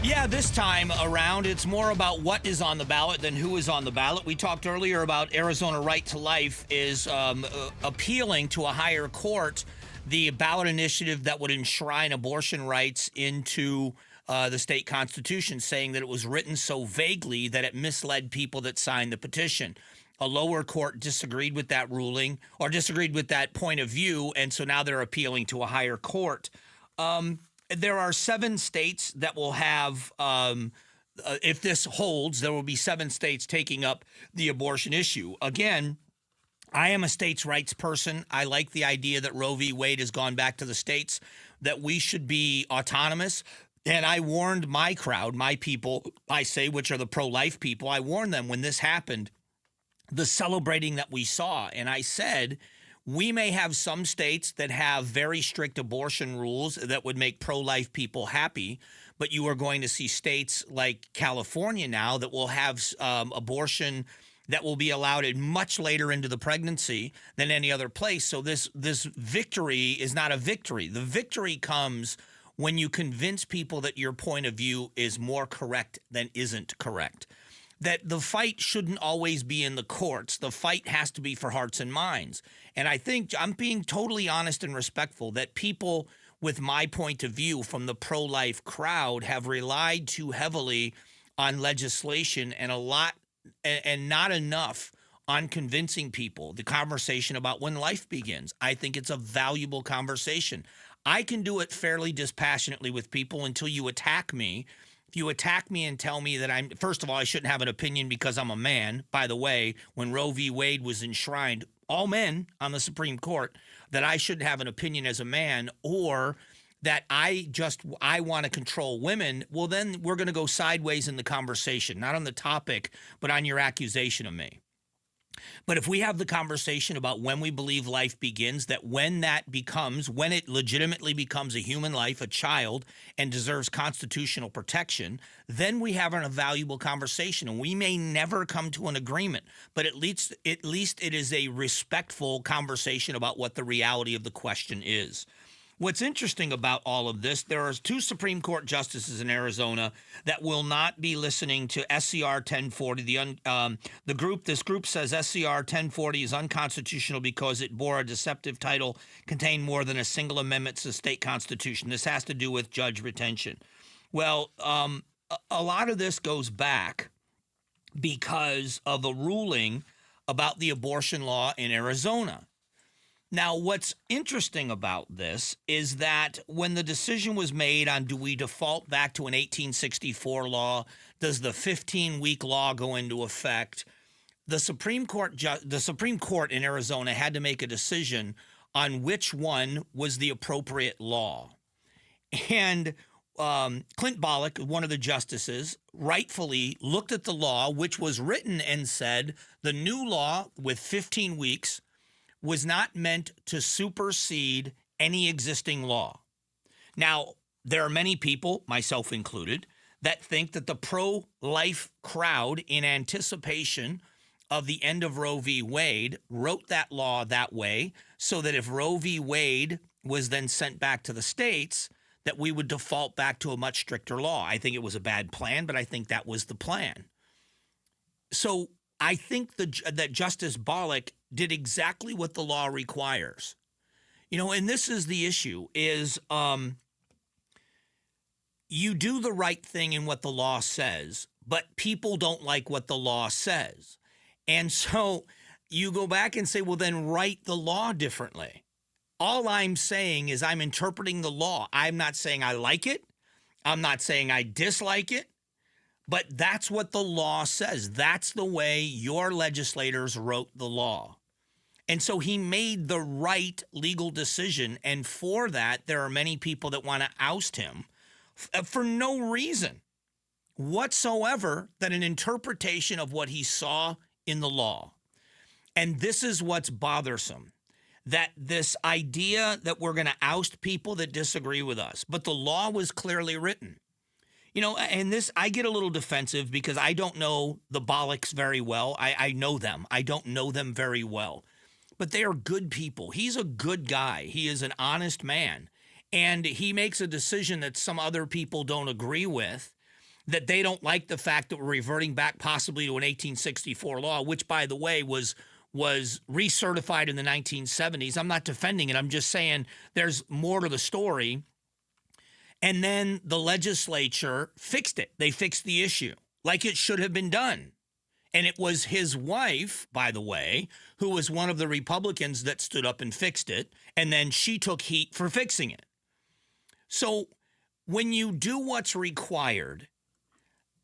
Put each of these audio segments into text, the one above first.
Yeah, this time around, it's more about what is on the ballot than who is on the ballot. We talked earlier about Arizona Right to Life is appealing to a higher court the ballot initiative that would enshrine abortion rights into the state constitution, saying that it was written so vaguely that it misled people that signed the petition. A lower court disagreed with that ruling or disagreed with that point of view, and so now they're appealing to a higher court. There are 7 states that will have, if this holds, there will be 7 states taking up the abortion issue. Again, I am a states' rights person. I like the idea that Roe v. Wade has gone back to the states, that we should be autonomous. And I warned my crowd, my people, I say, which are the pro-life people, I warned them when this happened, the celebrating that we saw. And I said, we may have some states that have very strict abortion rules that would make pro-life people happy, but you are going to see states like California now that will have abortion that will be allowed much later into the pregnancy than any other place. So this victory is not a victory. The victory comes when you convince people that your point of view is more correct than isn't correct. That the fight shouldn't always be in the courts. The fight has to be for hearts and minds. And I think I'm being totally honest and respectful that people with my point of view from the pro-life crowd have relied too heavily on legislation and not enough on convincing people the conversation about when life begins. I think it's a valuable conversation. I can do it fairly dispassionately with people until you attack me. If you attack me and tell me that first of all, I shouldn't have an opinion because I'm a man. By the way, when Roe v. Wade was enshrined, all men on the Supreme Court, that I shouldn't have an opinion as a man, or that I want to control women, well, then we're going to go sideways in the conversation, not on the topic, but on your accusation of me. But if we have the conversation about when we believe life begins, that when it legitimately becomes a human life, a child, and deserves constitutional protection, then we have a valuable conversation. And we may never come to an agreement, but at least it is a respectful conversation about what the reality of the question is. What's interesting about all of this, there are 2 Supreme Court justices in Arizona that will not be listening to SCR 1040. This group says SCR 1040 is unconstitutional because it bore a deceptive title, contained more than a single amendment to the state constitution. This has to do with judge retention. Well, a lot of this goes back because of a ruling about the abortion law in Arizona. Now, what's interesting about this is that when the decision was made on do we default back to an 1864 law, does the 15-week law go into effect, the Supreme Court in Arizona had to make a decision on which one was the appropriate law. And Clint Ballot, one of the justices, rightfully looked at the law, which was written and said the new law with 15 weeks was not meant to supersede any existing law. Now, there are many people, myself included, that think that the pro-life crowd, in anticipation of the end of Roe v. Wade, wrote that law that way so that if Roe v. Wade was then sent back to the states, that we would default back to a much stricter law. I think it was a bad plan, but I think that was the plan. So I think that Justice Ballot did exactly what the law requires. And this is the issue, is you do the right thing in what the law says, but people don't like what the law says. And so you go back and say, well, then write the law differently. All I'm saying is I'm interpreting the law. I'm not saying I like it. I'm not saying I dislike it. But that's what the law says. That's the way your legislators wrote the law. And so he made the right legal decision. And for that, there are many people that want to oust him for no reason whatsoever than an interpretation of what he saw in the law. And this is what's bothersome, that this idea that we're going to oust people that disagree with us. But the law was clearly written. And this, I get a little defensive because I don't know the Bollocks very well. I know them. I don't know them very well. But they are good people. He's a good guy. He is an honest man. And he makes a decision that some other people don't agree with. that they don't like the fact that we're reverting back possibly to an 1864 law, which, by the way, was recertified in the 1970s. I'm not defending it. I'm just saying there's more to the story. And then the legislature fixed it. They fixed the issue like it should have been done. And it was his wife, by the way, who was one of the Republicans that stood up and fixed it. And then she took heat for fixing it. So when you do what's required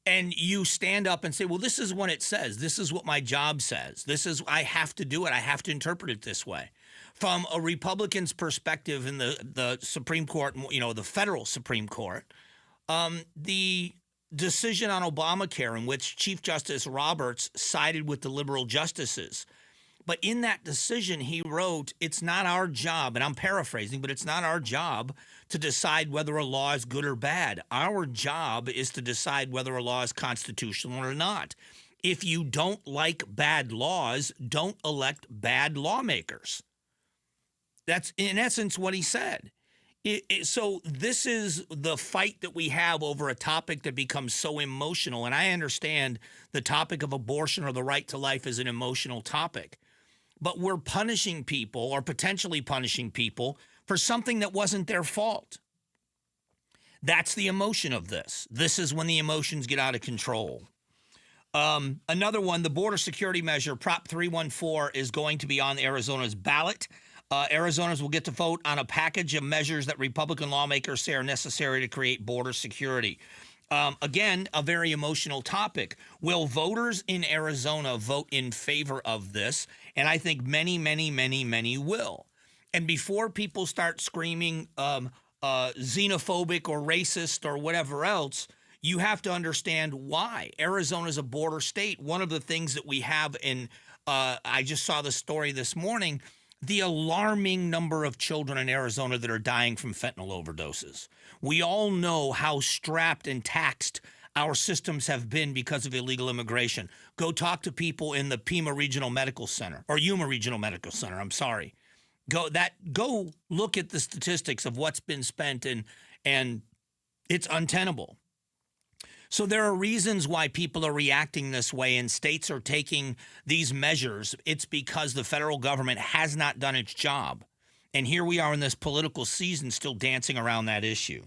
and you stand up and say, well, this is what it says. This is what my job says. I have to do it. I have to interpret it this way. From a Republican's perspective in the Supreme Court, the federal Supreme Court, the decision on Obamacare in which Chief Justice Roberts sided with the liberal justices. But in that decision, he wrote, it's not our job, and I'm paraphrasing, but it's not our job to decide whether a law is good or bad. Our job is to decide whether a law is constitutional or not. If you don't like bad laws, don't elect bad lawmakers. That's, in essence, what he said. So this is the fight that we have over a topic that becomes so emotional. And I understand the topic of abortion or the right to life is an emotional topic. But we're punishing people or potentially punishing people for something that wasn't their fault. That's the emotion of this. This is when the emotions get out of control. Another one, the border security measure, Prop 314, is going to be on Arizona's ballot. Arizonans will get to vote on a package of measures that Republican lawmakers say are necessary to create border security. Again, a very emotional topic. Will voters in Arizona vote in favor of this? And I think many, many, many, many will. And before people start screaming xenophobic or racist or whatever else, you have to understand why. Arizona is a border state. One of the things that we have I just saw the story this morning, the alarming number of children in Arizona that are dying from fentanyl overdoses. We all know how strapped and taxed our systems have been because of illegal immigration. Go talk to people in the Pima Regional Medical Center, or Yuma Regional Medical Center, I'm sorry. Go look at the statistics of what's been spent, and it's untenable. So there are reasons why people are reacting this way and states are taking these measures. It's because the federal government has not done its job. And here we are in this political season still dancing around that issue.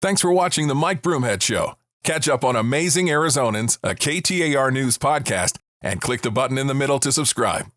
Thanks for watching the Mike Broomhead Show. Catch up on Amazing Arizonans, a KTAR News podcast, and click the button in the middle to subscribe.